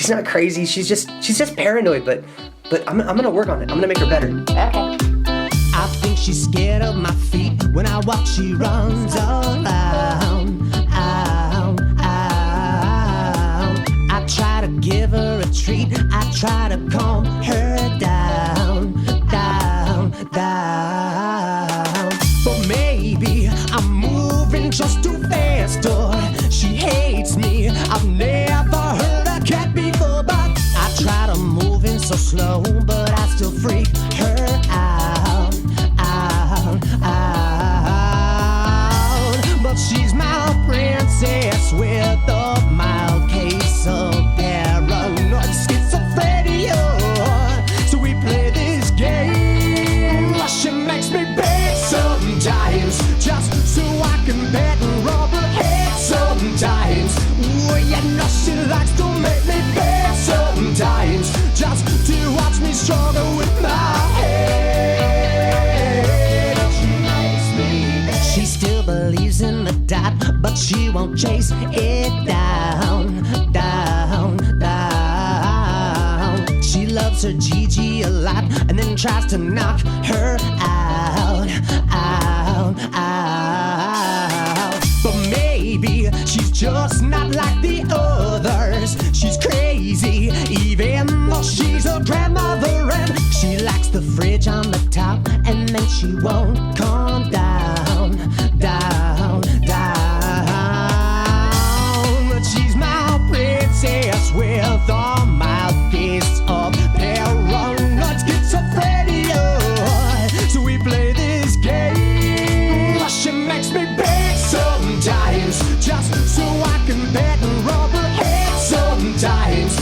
she's not crazy. She's just paranoid. But I'm gonna work on it. I'm gonna make her better. Okay. I think she's scared of my feet. When I walk, she runs around. I try to give her a treat. I try to calm her down. But maybe I'm moving just too fast, or she hates me. I've never heard a cat before, but I try to move in so slow, but I still freak her out. But she's my princess with a mild case of paranoid schizophrenia. So we play this game. She makes me beg sometimes, just so I can bet and rub her head sometimes. Oh, you know she likes to make me beg sometimes, just to watch me struggle with my head. She still believes in the dot, but she won't chase it down. She loves her Gigi a lot, and then tries to knock her out. But maybe she's just not like the others. She's crazy, even though she's a grandmother, and she likes the fridge on the top, and then she won't calm down. But she's my princess with a mouthpiece of paranoid schizophrenia. So we play this game. She makes me beg sometimes, just so I can bet and rub her head sometimes.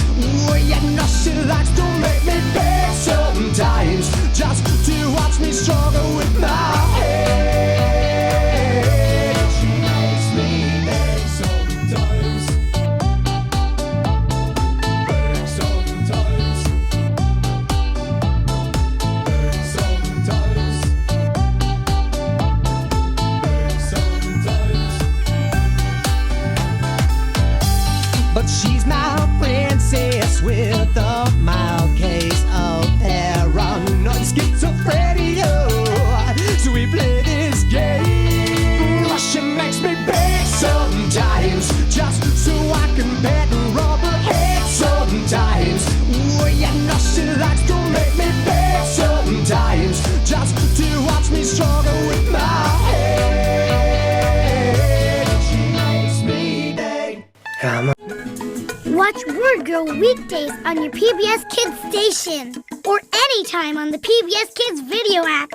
Oh, you know she likes to make me beg sometimes, just to watch me struggle with my head. She makes me beg sometimes. Beg sometimes. Beg sometimes. Beg sometimes. But she's my princess with a mild case of paranoid schizophrenia. So we play this game. She makes me beg sometimes, just so I can bet and rub her head sometimes. Oh, you know she likes to make me beg sometimes, just to watch me struggle with my head. She makes me beg. Watch Word Girl weekdays on your PBS Kids station or anytime on the PBS Kids video app.